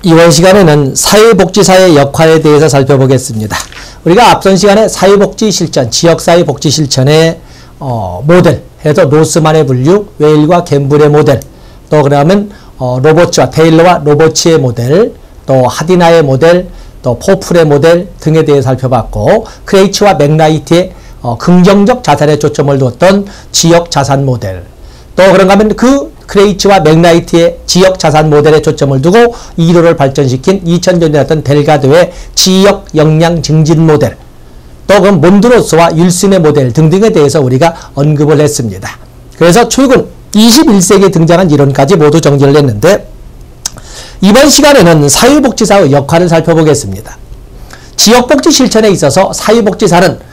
이번 시간에는 사회복지사의 역할에 대해서 살펴보겠습니다. 우리가 앞선 시간에 사회복지 실천, 지역사회 복지 실천의 모델 해서 노스만의 분류, 웨일과 갬블의 모델, 또 그러면 로버츠와 테일러와 로버츠의 모델, 또 하디나의 모델, 또 포플의 모델 등에 대해 살펴봤고, 크레이츠와 맥라이트의 긍정적 자산에 초점을 두었던 지역 자산 모델, 또 그런가 하면 그 크레이츠와 맥라이트의 지역 자산 모델에 초점을 두고 2호를 발전시킨 2000년에 나왔던 델가드의 지역 역량 증진 모델, 또 그 몬드로스와 윌슨의 모델 등등에 대해서 우리가 언급을 했습니다. 그래서 최근 21세기에 등장한 이론까지 모두 정리를 했는데, 이번 시간에는 사회복지사의 역할을 살펴보겠습니다. 지역복지 실천에 있어서 사회복지사는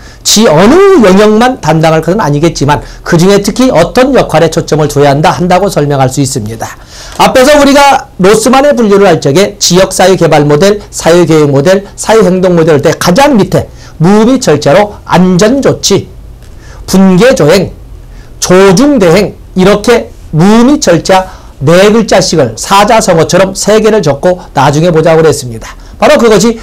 어느 영역만 담당할 것은 아니겠지만 그 중에 특히 어떤 역할에 초점을 둬야 한다고 설명할 수 있습니다. 앞에서 우리가 노스만의 분류를 할 적에 지역사회개발 모델, 사회교육 모델, 사회행동 모델을 때 가장 밑에 무미 절차로 안전조치, 분계조행, 조중대행 이렇게 무미 절차 4글자씩을 사자성어처럼 3개를 적고 나중에 보자고 했습니다. 바로 그것이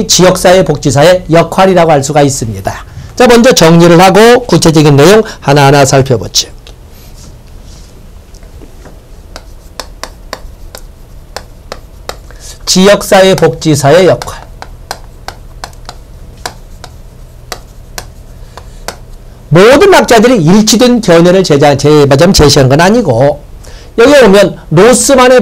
지역사회복지사의 역할이라고 할 수가 있습니다. 자, 먼저 정리를 하고 구체적인 내용 하나하나 살펴보죠. 지역사회복지사의 역할. 모든 학자들이 일치된 견해를 제시하는 건 아니고, 여기 보면 노스만의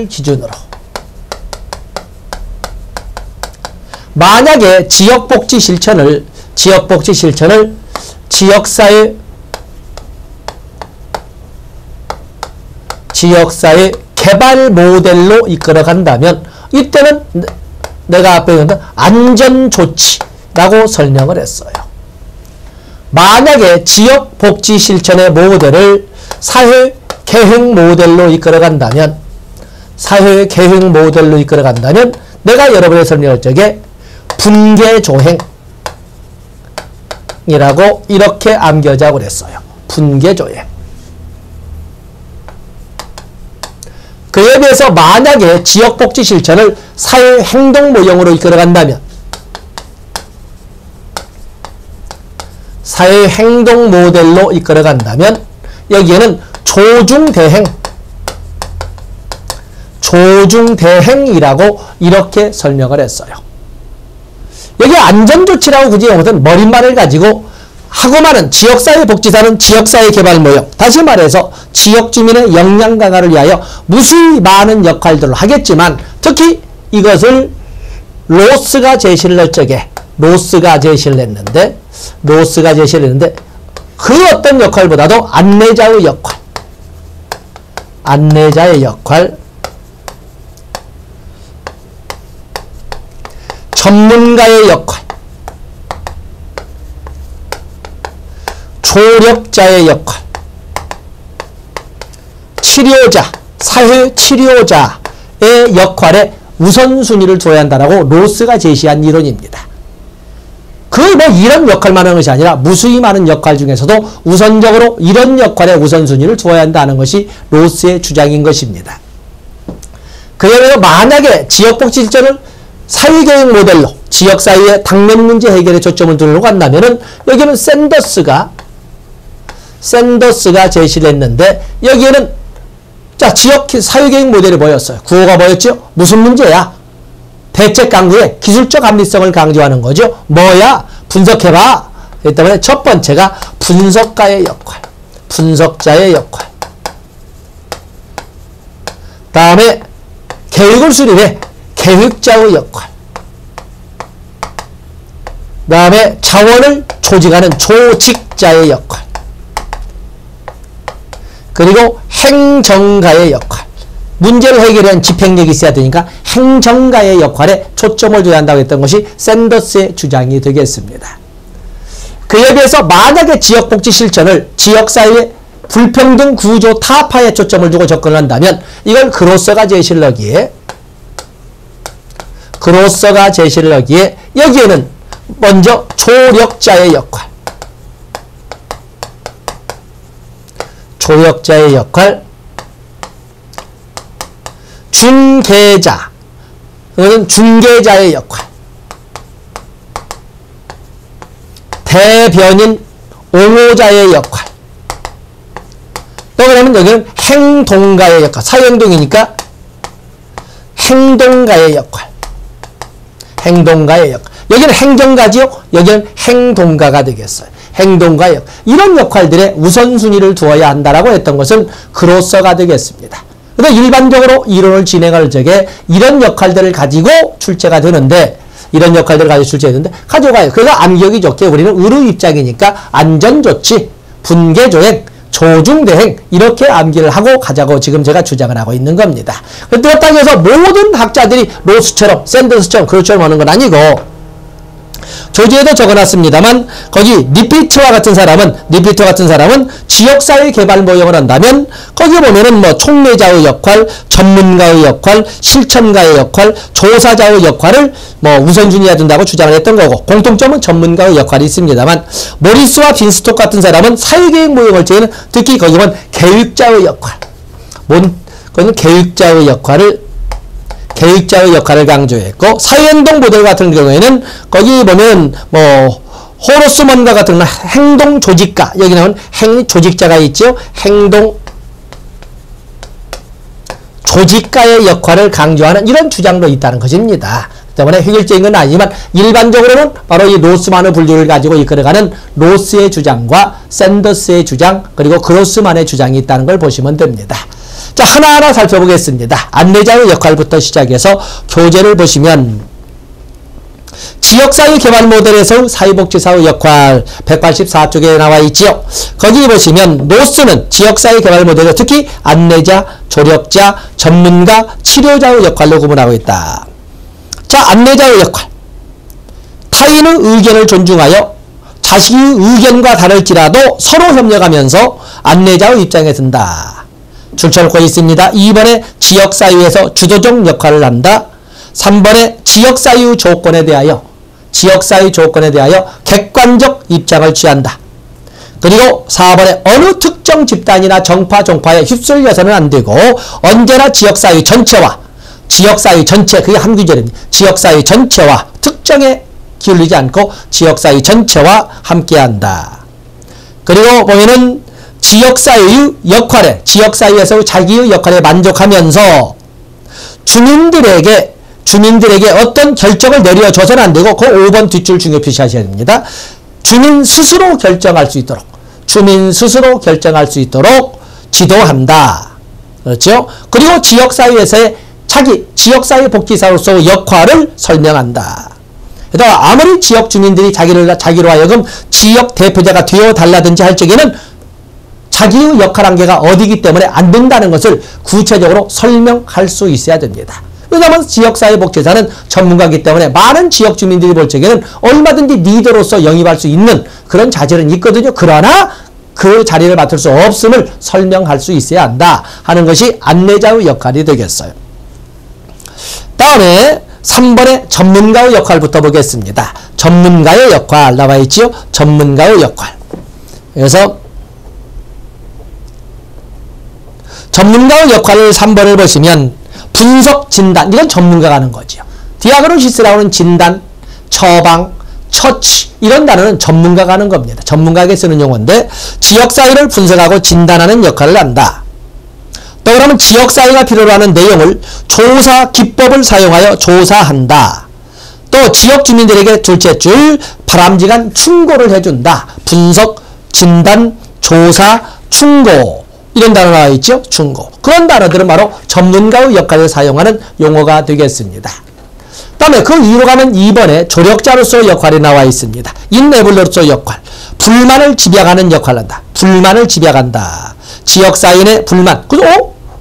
기준으로 만약에 지역복지 실천을 지역사회 개발 모델로 이끌어 간다면, 이때는 내가 앞에 있는 안전조치라고 설명을 했어요. 만약에 지역복지 실천의 모델을 사회계획 모델로 이끌어 간다면, 내가 여러분의 설명할 적에 분계조행이라고 이렇게 암기하자고 그랬어요. 분계조행. 그에 비해서 만약에 지역복지 실천을 사회행동 모형으로 이끌어 간다면, 사회행동 모델로 이끌어 간다면, 여기에는 조중대행이라고 이렇게 설명을 했어요. 여기 안전조치라고 굳이 용어는 머릿말을 가지고 하고만은 지역사회복지사는 지역사회개발 모형, 다시 말해서 지역주민의 역량 강화를 위하여 무수히 많은 역할들을 하겠지만, 특히 이것을 로스가 제시를 했는데 그 어떤 역할보다도 안내자의 역할, 전문가의 역할, 조력자의 역할, 사회치료자의 역할에 우선순위를 둬야 한다라고 로스가 제시한 이론입니다. 이런 역할만 하는 것이 아니라 무수히 많은 역할 중에서도 우선적으로 이런 역할에 우선순위를 둬야 한다는 것이 로스의 주장인 것입니다. 그러므로 만약에 지역복지 실천을 사회교육 모델로 지역사회의 당면 문제 해결에 초점을 두려고 한다면은, 여기는 샌더스가 제시를 했는데, 여기에는 지역 사회교육 모델이 뭐였어요? 구호가 뭐였죠? 무슨 문제야? 대책 강구의 기술적 합리성을 강조하는 거죠. 뭐야? 분석해봐. 그렇기 때문에 첫 번째가 분석자의 역할. 다음에 계획을 수립해 계획자의 역할. 다음에 자원을 조직하는 조직자의 역할. 그리고 행정가의 역할. 문제를 해결하는 집행력이 있어야 되니까 행정가의 역할에 초점을 둬야 한다고 했던 것이 샌더스의 주장이 되겠습니다. 그에 비해서 만약에 지역복지 실천을 지역사회의 불평등 구조 타파에 초점을 두고 접근을 한다면, 이걸 그로서가 제시를 하기에 여기에는 먼저 조력자의 역할, 조력자의 역할, 중개자, 이거는 중개자의 역할, 대변인, 옹호자의 역할, 또 그러면 여기는 행동가의 역할, 사회행동이니까 행동가의 역할, 행동가의 역할. 여기는 행정가지요, 여기는 행동가가 되겠어요. 행동가의 역할. 이런 역할들에 우선순위를 두어야 한다라고 했던 것은 그로서가 되겠습니다. 근데 일반적으로 이론을 진행할 적에 이런 역할들을 가지고 출제가 되는데, 이런 역할들을 가지고 출제되는데 가져가요. 그래서 암기하기 좋게 우리는 의료 입장이니까 안전조치, 분계조행, 조중대행 이렇게 암기를 하고 가자고 지금 제가 주장을 하고 있는 겁니다. 그렇다고 해서 모든 학자들이 로스처럼 샌더스처럼 그렇처럼 하는 건 아니고, 조지에도 적어놨습니다만 거기 니피트와 같은 사람은 지역사회 개발 모형을 한다면 거기 보면은 뭐 총례자의 역할, 전문가의 역할, 실천가의 역할, 조사자의 역할을 뭐 우선순위에 둔다고 주장을 했던 거고, 공통점은 전문가의 역할이 있습니다만 모리스와 빈스톡 같은 사람은 사회계획 모형을 제는 특히 거기 보면 계획자의 역할, 그건 계획자의 역할을 강조했고, 사회행동 모델 같은 경우에는 거기 보면 뭐 호로스먼과 같은 행동 조직가, 여기 나오는 조직자가 있죠. 행동 조직가의 역할을 강조하는 이런 주장도 있다는 것입니다. 때문에 획일적인 건 아니지만 일반적으로는 바로 이 로스만의 분류를 가지고 이끌어가는 로스의 주장과 샌더스의 주장, 그리고 그로스만의 주장이 있다는 걸 보시면 됩니다. 자, 하나하나 살펴보겠습니다. 안내자의 역할부터 시작해서 교재를 보시면 지역사회 개발 모델에서 사회복지사의 역할 184쪽에 나와 있지요. 거기 보시면 노스는 지역사회 개발 모델에서 특히 안내자, 조력자, 전문가, 치료자의 역할로 구분하고 있다. 자, 안내자의 역할. 타인의 의견을 존중하여 자신의 의견과 다를지라도 서로 협력하면서 안내자의 입장에 든다. 줄쳐놓고 있습니다. 2번에 지역사회에서 주도적 역할을 한다. 3번에 지역사회 조건에 대하여 객관적 입장을 취한다. 그리고 4번에 어느 특정 집단이나 종파에 휩쓸려서는 안 되고 언제나 지역사회 전체, 그게 한 구절입니다. 지역사회 전체와 특정에 기울이지 않고 지역사회 전체와 함께한다. 그리고 보면은 지역사회의 역할에, 지역사회에서 자기의 역할에 만족하면서 주민들에게 어떤 결정을 내려줘서는 안 되고, 그 5번 뒷줄 중요 표시하셔야 됩니다. 주민 스스로 결정할 수 있도록 지도한다. 그렇죠? 그리고 지역사회에서의 지역사회복지사로서의 역할을 설명한다. 그러니까 아무리 지역 주민들이 자기로 하여금 지역 대표자가 되어달라든지 할 적에는 자기의 역할 한계가 어디기 때문에 안 된다는 것을 구체적으로 설명할 수 있어야 됩니다. 왜냐하면 지역사회복지사는 전문가이기 때문에 많은 지역 주민들이 볼 적에는 얼마든지 리더로서 영입할 수 있는 그런 자질은 있거든요. 그러나 그 자리를 맡을 수 없음을 설명할 수 있어야 한다 하는 것이 안내자의 역할이 되겠어요. 다음에 3번의 전문가의 역할부터 보겠습니다. 전문가의 역할 나와 있지요. 전문가의 역할. 그래서 전문가의 역할을 3번을 보시면 분석, 진단, 이건 전문가가 하는 거죠. 디아그노시스라고 하는 진단, 처방, 처치 이런 단어는 전문가가 하는 겁니다. 전문가에게 쓰는 용어인데 지역사회를 분석하고 진단하는 역할을 한다. 또 그러면 지역사회가 필요로 하는 내용을 조사 기법을 사용하여 조사한다. 또 지역 주민들에게 둘째 줄 바람직한 충고를 해준다. 분석, 진단, 조사, 충고 이런 단어 나와 있죠. 충고. 그런 단어들은 바로 전문가의 역할을 사용하는 용어가 되겠습니다. 다음에 그 위로 가면 2번에 조력자로서의 역할이 나와 있습니다. 인내블러로서의 역할. 불만을 집약하는 역할을 한다. 불만을 집약한다. 지역사회의 불만.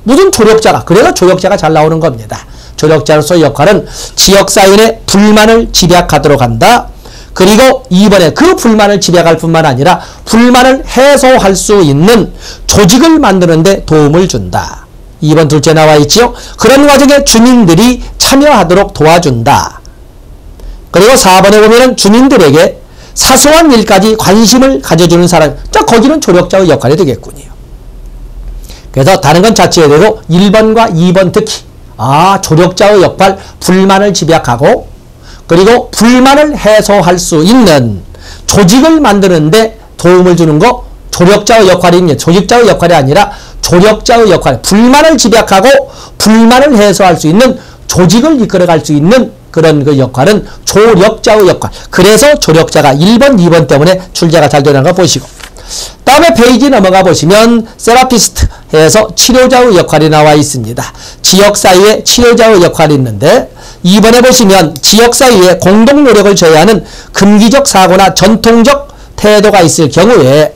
무슨 조력자가. 그래서 조력자가 잘 나오는 겁니다. 조력자로서의 역할은 지역사회의 불만을 집약하도록 한다. 그리고 2번에 그 불만을 집약할 뿐만 아니라 불만을 해소할 수 있는 조직을 만드는 데 도움을 준다. 2번 둘째 나와 있죠. 그런 과정에 주민들이 참여하도록 도와준다. 그리고 4번에 보면은 주민들에게 사소한 일까지 관심을 가져주는 사람. 자, 거기는 조력자의 역할이 되겠군요. 그래서 다른 건 자체에도 1번과 2번 특히 조력자의 역할, 불만을 집약하고 그리고 불만을 해소할 수 있는 조직을 만드는데 도움을 주는 거 조력자의 역할입니다. 조직자의 역할이 아니라 조력자의 역할, 불만을 집약하고 불만을 해소할 수 있는 조직을 이끌어갈 수 있는 그런 그 역할은 조력자의 역할. 그래서 조력자가 1번, 2번 때문에 출제가 잘 되는 거 보시고. 다음에 페이지 넘어가 보시면 세라피스트 해서 치료자의 역할이 나와 있습니다. 지역사회에 치료자의 역할이 있는데 2번에 보시면 지역사회에 공동 노력을 줘야 하는 금기적 사고나 전통적 태도가 있을 경우에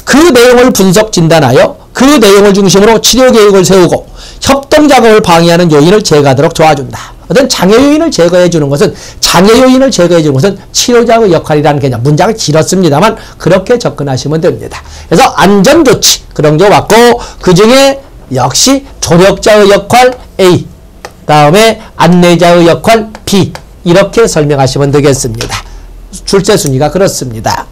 그 내용을 분석 진단하여 그 내용을 중심으로 치료 계획을 세우고 협동작업을 방해하는 요인을 제거하도록 도와준다. 어떤 장애 요인을 제거해 주는 것은 치료자의 역할이라는 개념. 문장이 길었습니다만 그렇게 접근하시면 됩니다. 그래서 안전조치 그런 게 왔고 그 중에 역시 조력자의 역할 A, 다음에 안내자의 역할 B 이렇게 설명하시면 되겠습니다. 출제 순위가 그렇습니다.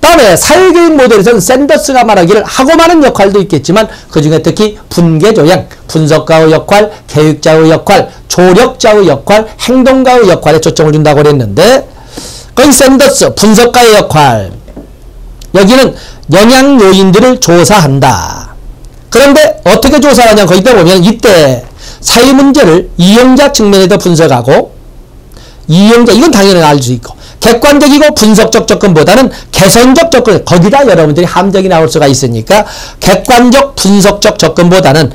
다음에 사회계획 모델에서는 샌더스가 말하기를 하고 많은 역할도 있겠지만 그 중에 특히 분계조약, 분석가의 역할, 계획자의 역할, 조력자의 역할, 행동가의 역할에 초점을 준다고 그랬는데 거기 샌더스 분석가의 역할 여기는 영향 요인들을 조사한다. 그런데 어떻게 조사하냐 거기다 보면 이때 사회 문제를 이용자 측면에서 분석하고 이용자 이건 당연히 알 수 있고 객관적이고 분석적 접근보다는 개선적 접근 거기다 여러분들이 함정이 나올 수가 있으니까 객관적 분석적 접근보다는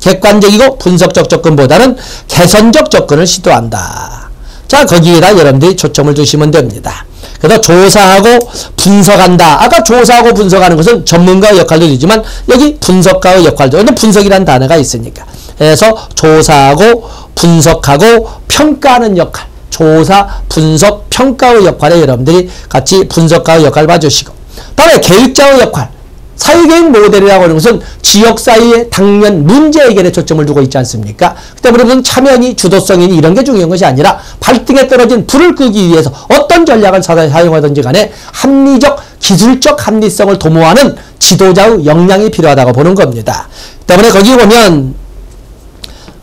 객관적이고 분석적 접근보다는 개선적 접근을 시도한다. 자 거기에다 여러분들이 초점을 두시면 됩니다. 그래서 조사하고 분석한다. 아까 조사하고 분석하는 것은 전문가의 역할도 되지만 여기 분석가의 역할도 근데 분석이라는 단어가 있으니까 그래서 조사하고 분석하고 평가하는 역할 조사, 분석, 평가의 역할에 여러분들이 같이 분석가의 역할을 봐주시고 다음에 계획자의 역할 사회계획 모델이라고 하는 것은 지역사회의 당면 문제 해결에 초점을 두고 있지 않습니까? 그때 무슨 참여니 주도성이니 이런 게 중요한 것이 아니라 발등에 떨어진 불을 끄기 위해서 어떤 전략을 사용하든지 간에 합리적, 기술적 합리성을 도모하는 지도자의 역량이 필요하다고 보는 겁니다. 때문에 거기 보면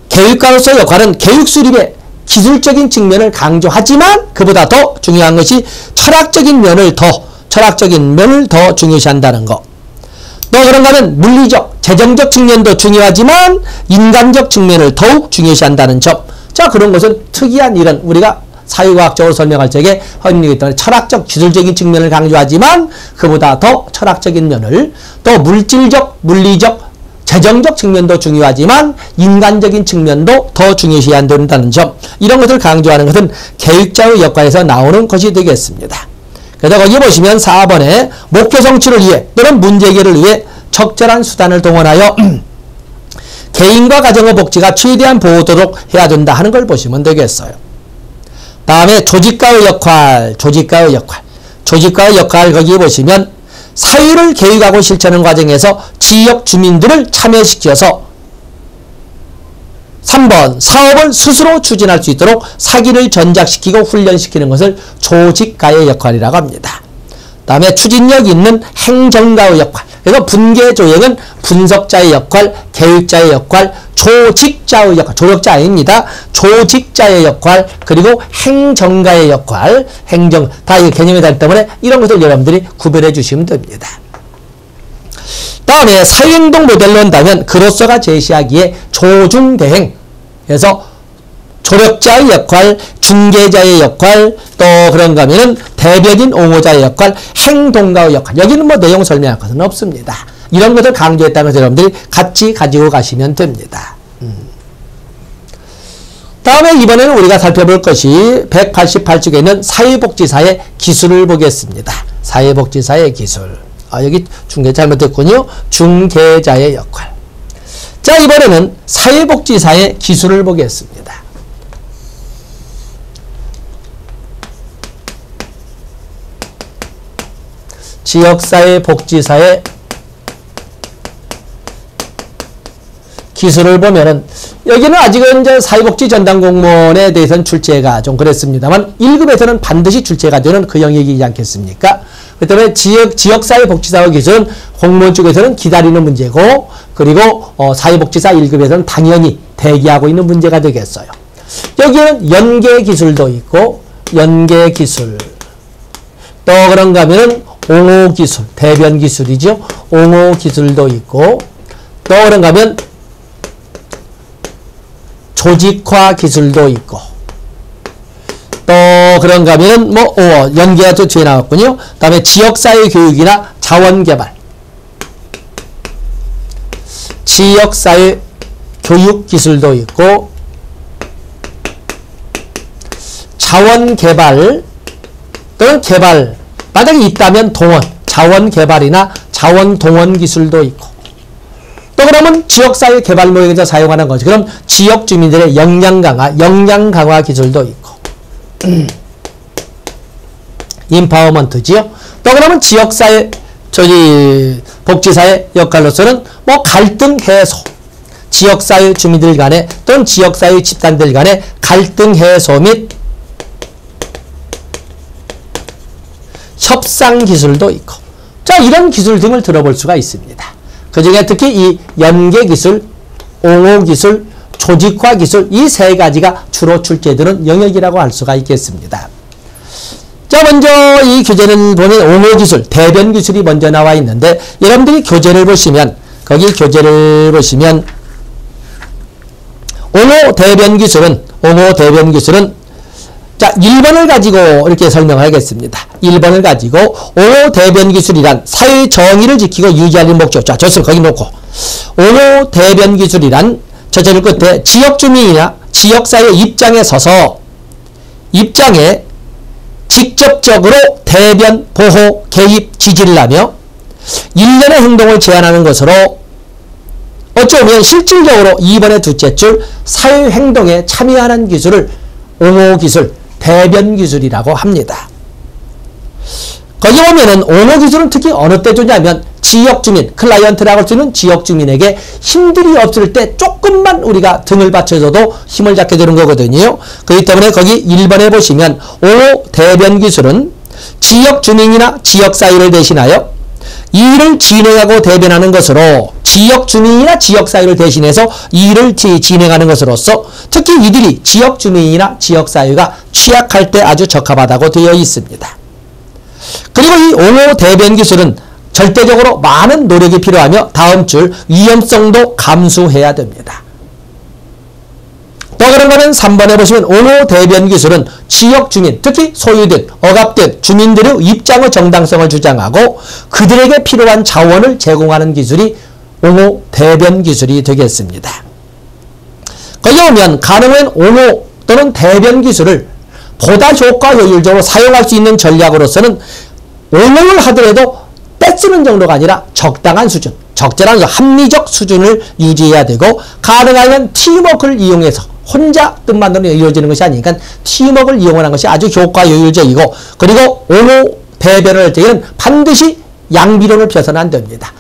계획가로서의 역할은 계획 수립에 기술적인 측면을 강조하지만 그보다 더 중요한 것이 철학적인 면을 더 중요시한다는 거. 또 그런가 하면 물리적, 재정적 측면도 중요하지만 인간적 측면을 더욱 중요시한다는 점. 자 그런 것은 특이한 이런 우리가 사회과학적으로 설명할 적에 흔히 철학적, 기술적인 측면을 강조하지만 그보다 더 철학적인 면을 또 물질적, 물리적, 재정적 측면도 중요하지만 인간적인 측면도 더 중요시해야 된다는 점 이런 것을 강조하는 것은 계획자의 역할에서 나오는 것이 되겠습니다. 그래서 거기 보시면 4번에 목표 성취를 위해 또는 문제 해결을 위해 적절한 수단을 동원하여 개인과 가정의 복지가 최대한 보호되도록 해야 된다 하는 걸 보시면 되겠어요. 다음에 조직가의 역할 거기 보시면 사회를 계획하고 실천하는 과정에서 지역 주민들을 참여시켜서 3번 사업을 스스로 추진할 수 있도록 사기를 전작시키고 훈련시키는 것을 조직가의 역할이라고 합니다. 다음에 추진력 있는 행정가의 역할 그래서 분계조약은 분석자의 역할, 계획자의 역할, 조직자의 역할, 조력자 아닙니다. 조직자의 역할, 그리고 행정가의 역할, 다 이 개념이 다르기 때문에 이런 것을 여러분들이 구별해 주시면 됩니다. 다음에 사회행동 모델로 한다면 그로서가 제시하기에 조중대행, 그래서 조력자의 역할, 중개자의 역할, 또 그런가 하면은 대변인 옹호자의 역할, 행동가의 역할. 여기는 뭐 내용 설명할 것은 없습니다. 이런 것을 강조했다는 것을 여러분들이 같이 가지고 가시면 됩니다. 다음에 이번에는 우리가 살펴볼 것이 188쪽에 있는 사회복지사의 기술을 보겠습니다. 사회복지사의 기술. 여기 중개 잘못됐군요. 중개자의 역할. 자, 이번에는 사회복지사의 기술을 보겠습니다. 지역사회 복지사의 기술을 보면은 여기는 아직은 이제 사회복지 전담 공무원에 대해서는 출제가 좀 그랬습니다만 1급에서는 반드시 출제가 되는 그 영역이지 않겠습니까? 그 때문에 지역사회복지사의 기술은 공무원 쪽에서는 기다리는 문제고, 그리고 사회복지사 1급에서는 당연히 대기하고 있는 문제가 되겠어요. 여기에는 연계기술도 있고, 연계기술. 또 그런가 하면은 옹호기술, 대변기술이죠. 옹호기술도 있고, 또 그런가 하면 조직화기술도 있고, 또 그런가 하면 연계가 또 뒤에 나왔군요. 그 다음에 지역사회 교육이나 자원개발, 지역사회 교육기술도 있고, 자원개발 또는 개발, 만약에 있다면 동원, 자원개발이나 자원동원기술도 있고, 또 그러면 지역사회 개발 모형에서 사용하는 거죠. 그럼 지역 주민들의 역량 강화 기술도 있고, 임파워먼트지요. 또 그러면 지역사회, 복지사의 역할로서는 갈등 해소, 지역사회 주민들 간의 또는 지역사회 집단들 간의 갈등 해소 및 협상 기술도 있고, 자, 이런 기술 등을 들어볼 수가 있습니다. 그 중에 특히 이 연계기술, 옹호기술, 조직화기술, 이 세 가지가 주로 출제되는 영역이라고 할 수가 있겠습니다. 자, 먼저 이 교재를 보면 옹호기술, 대변기술이 먼저 나와 있는데, 여러분들이 교재를 보시면, 거기 교재를 보시면, 옹호대변기술은, 자, 1번을 가지고 이렇게 설명하겠습니다. 1번을 가지고 옹호대변기술이란 사회정의를 지키고 유지하는 목적. 자, 저를 거기 놓고 옹호대변기술이란 저절 끝에 지역주민이나 지역사회 입장에 서서 입장에 직접적으로 대변, 보호, 개입, 지지를 하며 일련의 행동을 제한하는 것으로 어쩌면 실질적으로 2번의 둘째 줄 사회행동에 참여하는 기술을 옹호기술, 대변기술이라고 합니다. 거기 보면은 옹호기술은 특히 어느 때 주냐면 지역주민, 클라이언트라고 할 수 있는 지역주민에게 힘들이 없을 때 조금만 우리가 등을 받쳐줘도 힘을 잡게 되는 거거든요. 그렇기 때문에 거기 1번에 보시면 옹호 대변기술은 지역주민이나 지역사회를 대신하여 일을 진행하고 대변하는 것으로 지역주민이나 지역사회를 대신해서 일을 진행하는 것으로서 특히 이들이 지역주민이나 지역사회가 취약할 때 아주 적합하다고 되어 있습니다. 그리고 이 옹호 대변기술은 절대적으로 많은 노력이 필요하며 다음 줄 위험성도 감수해야 됩니다. 또 그런 거는 3번에 보시면 옹호 대변기술은 지역주민, 특히 소유된, 억압된 주민들의 입장의 정당성을 주장하고 그들에게 필요한 자원을 제공하는 기술이 옹호 대변기술이 되겠습니다. 거기 보면 가능한 옹호 또는 대변기술을 보다 효과 효율적으로 사용할 수 있는 전략으로서는 옹호를 하더라도 떼쓰는 정도가 아니라 적당한 수준, 적절한 합리적 수준을 유지해야 되고 가능하면 팀워크를 이용해서 혼자 뜻만으로 이루어지는 것이 아니니까 팀워크를 이용하는 것이 아주 효과 효율적이고 그리고 옹호 대변을 할 때에는 반드시 양비론을 펴서는 안 됩니다.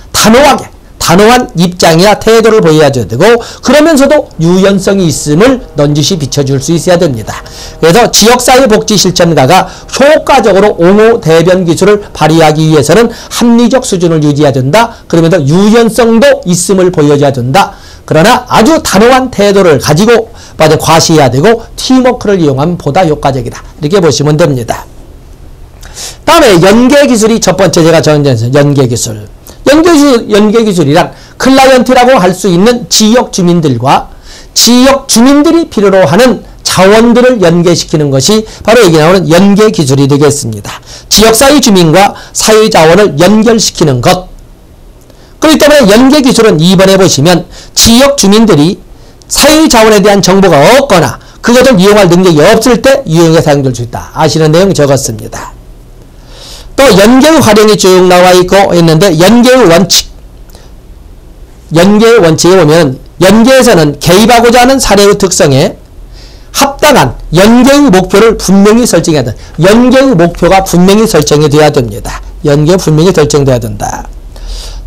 단호한 입장이나 태도를 보여야 되고 그러면서도 유연성이 있음을 넌지시 비춰줄 수 있어야 됩니다. 그래서 지역사회복지실천가가 효과적으로 옹호 대변 기술을 발휘하기 위해서는 합리적 수준을 유지해야 된다. 그러면서 유연성도 있음을 보여줘야 된다. 그러나 아주 단호한 태도를 가지고 과시해야 되고 팀워크를 이용하면 보다 효과적이다. 이렇게 보시면 됩니다. 다음에 연계기술이 첫 번째 제가 정리했어요. 연계기술. 연계기술이란 클라이언트라고 할 수 있는 지역 주민들과 지역 주민들이 필요로 하는 자원들을 연계시키는 것이 바로 여기 나오는 연계기술이 되겠습니다. 지역사회 주민과 사회자원을 연결시키는 것. 그렇기 때문에 연계기술은 2번에 보시면 지역 주민들이 사회자원에 대한 정보가 없거나 그것을 이용할 능력이 없을 때 유용하게 사용될 수 있다. 아시는 내용 적었습니다. 또 연계의 활용이 쭉 나와 있고 있는데 연계의 원칙. 연계의 원칙에 보면 연계에서는 개입하고자 하는 사례의 특성에 합당한 연계의 목표를 분명히 설정해야 된다. 연계의 목표가 분명히 설정이 돼야 됩니다. 연계 분명히 설정돼야 된다.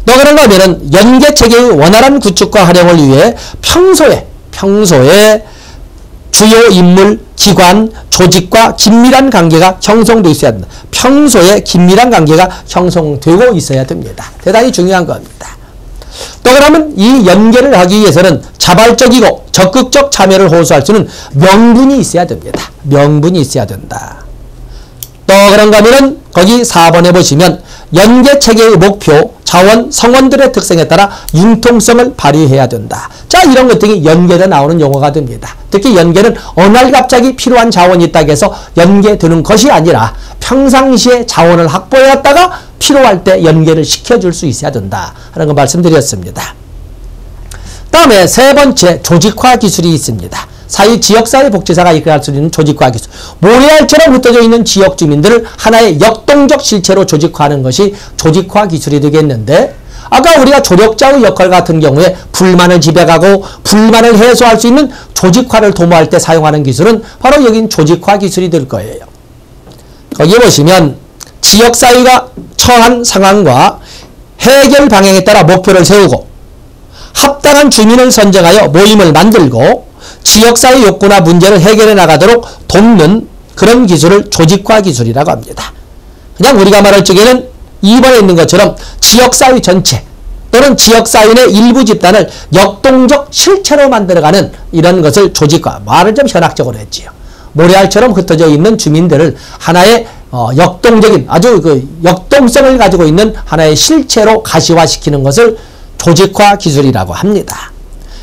또 그런가 하면은 연계 체계의 원활한 구축과 활용을 위해 평소에 주요 인물, 기관, 조직과 긴밀한 관계가 형성되어 있어야 된다. 평소에 긴밀한 관계가 형성되고 있어야 됩니다. 대단히 중요한 겁니다. 또 그러면 이 연계를 하기 위해서는 자발적이고 적극적 참여를 호소할 수 있는 명분이 있어야 됩니다. 명분이 있어야 된다. 또 그런가 하면은 거기 4번에 보시면 연계체계의 목표, 자원, 성원들의 특성에 따라 융통성을 발휘해야 된다. 자, 이런 것들이 연계에 나오는 용어가 됩니다. 특히 연계는 어느 날 갑자기 필요한 자원이 있다고 해서 연계되는 것이 아니라 평상시에 자원을 확보해왔다가 필요할 때 연계를 시켜줄 수 있어야 된다 하는 거 말씀드렸습니다. 다음에 세 번째, 조직화 기술이 있습니다. 지역사회복지사가 이끌어갈 수 있는 조직화 기술. 모래알처럼 흩어져 있는 지역 주민들을 하나의 역동적 실체로 조직화하는 것이 조직화 기술이 되겠는데, 아까 우리가 조력자의 역할 같은 경우에 불만을 지배하고 불만을 해소할 수 있는 조직화를 도모할 때 사용하는 기술은 바로 여긴 조직화 기술이 될 거예요. 거기에 보시면 지역사회가 처한 상황과 해결 방향에 따라 목표를 세우고 합당한 주민을 선정하여 모임을 만들고 지역사회 욕구나 문제를 해결해 나가도록 돕는 그런 기술을 조직화 기술이라고 합니다. 그냥 우리가 말할 적에는 2번에 있는 것처럼 지역사회 전체 또는 지역사회 내 일부 집단을 역동적 실체로 만들어가는 이런 것을 조직화, 말을 좀 현학적으로 했지요. 모래알처럼 흩어져 있는 주민들을 하나의 역동적인 아주 역동성을 가지고 있는 하나의 실체로 가시화시키는 것을 조직화 기술이라고 합니다.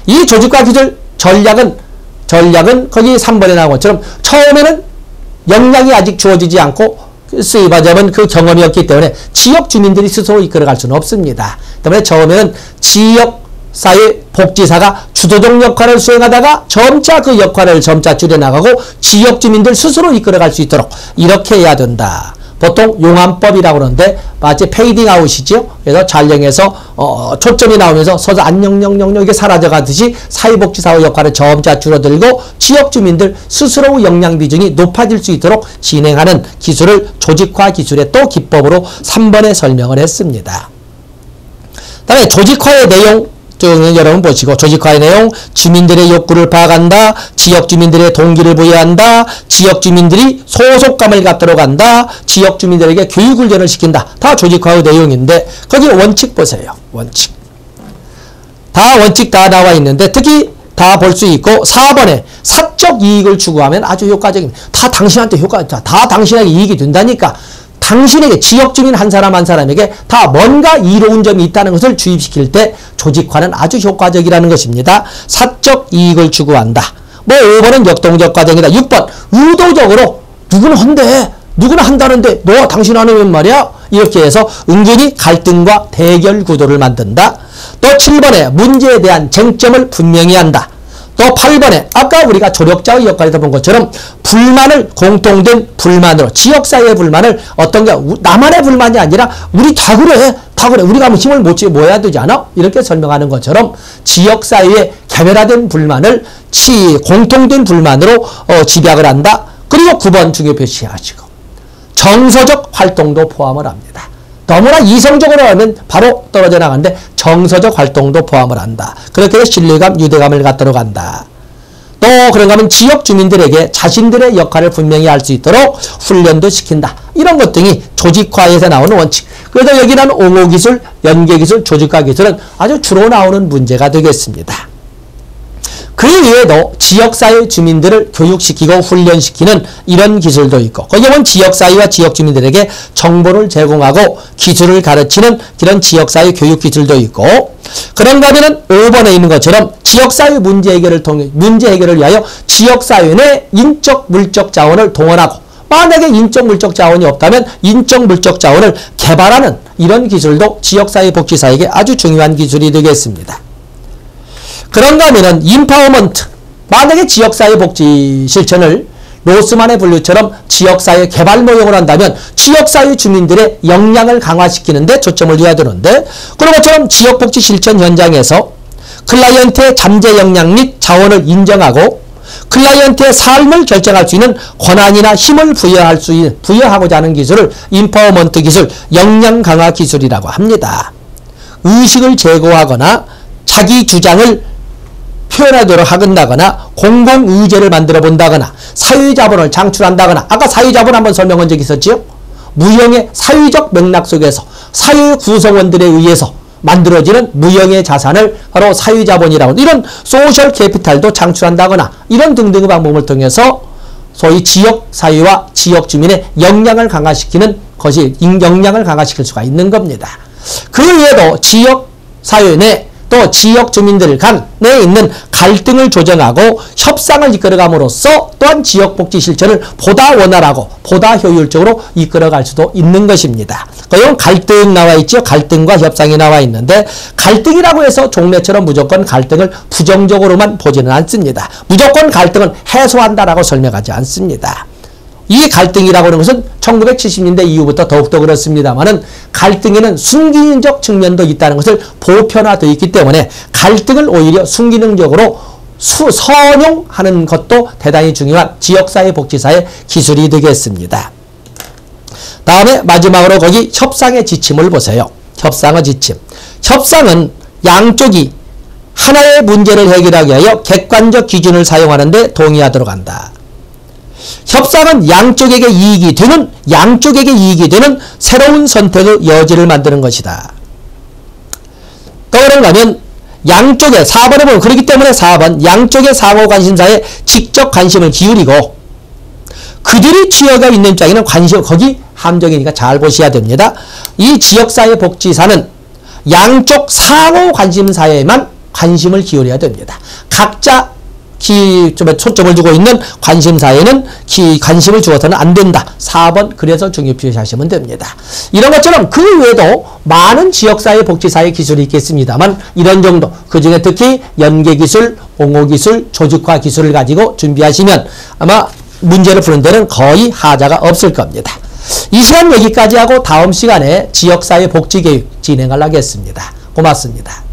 이 조직화 기술 전략은 거기 3번에 나온 것처럼 처음에는 역량이 아직 주어지지 않고 수입하자면 그 경험이 없기 때문에 지역 주민들이 스스로 이끌어갈 수는 없습니다. 때문에 처음에는 지역사회복지사가 주도적 역할을 수행하다가 점차 그 역할을 점차 줄여나가고 지역 주민들 스스로 이끌어갈 수 있도록 이렇게 해야 된다. 보통 용암법이라고 그러는데 마치 페이딩 아웃이죠. 그래서 촬영해서 초점이 나오면서 서서 안녕녕녕녕 이게 사라져가듯이 사회복지사의 역할을 점차 줄어들고 지역 주민들 스스로의 역량 비중이 높아질 수 있도록 진행하는 기술을 조직화 기술의 또 기법으로 3번에 설명을 했습니다. 다음에 조직화의 내용 여러분 보시고, 조직화의 내용, 주민들의 욕구를 파악한다, 지역 주민들의 동기를 부여한다, 지역 주민들이 소속감을 갖도록 한다, 지역 주민들에게 교육 훈련을 시킨다. 다 조직화의 내용인데 거기 원칙 보세요. 원칙 다 나와 있는데 특히 다 볼 수 있고 4번에 사적 이익을 추구하면 아주 효과적입니다. 다 당신한테 다 당신에게 이익이 된다니까 당신에게 지역 주민 한 사람 한 사람에게 다 뭔가 이로운 점이 있다는 것을 주입시킬 때 조직화는 아주 효과적이라는 것입니다. 사적 이익을 추구한다. 5번은 역동적 과정이다. 6번 의도적으로 누구는 한대 누구는 한다는데 너 당신 안 하면 말이야. 이렇게 해서 은근히 갈등과 대결 구도를 만든다. 또 7번에 문제에 대한 쟁점을 분명히 한다. 또 8번에 아까 우리가 조력자의 역할에서 본 것처럼 불만을 공통된 불만으로 지역사회의 불만을 어떤 게 나만의 불만이 아니라 우리 다 그래 우리가 한번 힘을 모아야 되지 않아? 이렇게 설명하는 것처럼 지역사회의 개별화된 불만을 공통된 불만으로 집약을 한다. 그리고 9번 중요 표시하시고 정서적 활동도 포함을 합니다. 너무나 이성적으로 하면 바로 떨어져 나가는데 정서적 활동도 포함을 한다. 그렇게 해서 신뢰감, 유대감을 갖도록 한다. 또 그런가 하면 지역 주민들에게 자신들의 역할을 분명히 할 수 있도록 훈련도 시킨다. 이런 것 등이 조직화에서 나오는 원칙. 그래서 여기는 옹호기술, 연계기술, 조직화기술은 아주 주로 나오는 문제가 되겠습니다. 그 이외에도 지역사회 주민들을 교육시키고 훈련시키는 이런 기술도 있고 거기에 보면 지역사회와 지역주민들에게 정보를 제공하고 기술을 가르치는 그런 지역사회 교육기술도 있고 그런가 하면 5번에 있는 것처럼 지역사회 문제 해결을 위하여 지역사회 내 인적, 물적 자원을 동원하고 만약에 인적, 물적 자원이 없다면 인적, 물적 자원을 개발하는 이런 기술도 지역사회 복지사에게 아주 중요한 기술이 되겠습니다. 그런가 하면은 인파워먼트, 만약에 지역사회 복지 실천을 로스만의 분류처럼 지역사회 개발 모형을 한다면 지역사회 주민들의 역량을 강화시키는 데 초점을 둬야 되는데 그런 것처럼 지역복지 실천 현장에서 클라이언트의 잠재 역량 및 자원을 인정하고 클라이언트의 삶을 결정할 수 있는 권한이나 힘을 부여하고자 하는 기술을 인파워먼트 기술, 역량 강화 기술이라고 합니다. 의식을 제고하거나 자기 주장을 표현하도록 하건다거나 공공의제를 만들어 본다거나 사회자본을 창출한다거나 아까 사회자본 한번 설명한 적이 있었지요. 무형의 사회적 맥락 속에서 사회 구성원들에 의해서 만들어지는 무형의 자산을 바로 사회자본이라고 이런 소셜 캐피탈도 창출한다거나 이런 등등의 방법을 통해서 소위 지역사회와 지역주민의 역량을 강화시키는 것이 역량을 강화시킬 수가 있는 겁니다. 그 외에도 지역사회 내 또 지역주민들 간에 있는 갈등을 조정하고 협상을 이끌어감으로써 또한 지역복지 실천을 보다 원활하고 보다 효율적으로 이끌어갈 수도 있는 것입니다. 이런 갈등 나와 있죠. 갈등과 협상이 나와 있는데 갈등이라고 해서 종래처럼 무조건 갈등을 부정적으로만 보지는 않습니다. 무조건 갈등은 해소한다라고 설명하지 않습니다. 이 갈등이라고 하는 것은 1970년대 이후부터 더욱더 그렇습니다만은 갈등에는 순기능적 측면도 있다는 것을 보편화되어 있기 때문에 갈등을 오히려 순기능적으로 선용하는 것도 대단히 중요한 지역사회 복지사의 기술이 되겠습니다. 다음에 마지막으로 거기 협상의 지침을 보세요. 협상의 지침. 협상은 양쪽이 하나의 문제를 해결하기 위하여 객관적 기준을 사용하는 데 동의하도록 한다. 협상은 양쪽에게 이익이 되는 새로운 선택의 여지를 만드는 것이다. 또 그런가 하면 양쪽의 4번에 보면 그렇기 때문에 4번 양쪽의 상호 관심사에 직접 관심을 기울이고 그들이 취해가 있는 입장에는 관심 거기 함정이니까 잘 보셔야 됩니다. 이 지역사회 복지사는 양쪽 상호 관심사에만 관심을 기울여야 됩니다. 각자 초점을 두고 있는 관심사에는 관심을 주어서는 안 된다. 4번 그래서 중요시하시면 됩니다. 이런 것처럼 그 외에도 많은 지역사회 복지사의 기술이 있겠습니다만 이런 정도 그 중에 특히 연계기술, 옹호기술, 조직화 기술을 가지고 준비하시면 아마 문제를 푸는 데는 거의 하자가 없을 겁니다. 이 시간 여기까지 하고 다음 시간에 지역사회 복지교육 진행을 하겠습니다. 고맙습니다.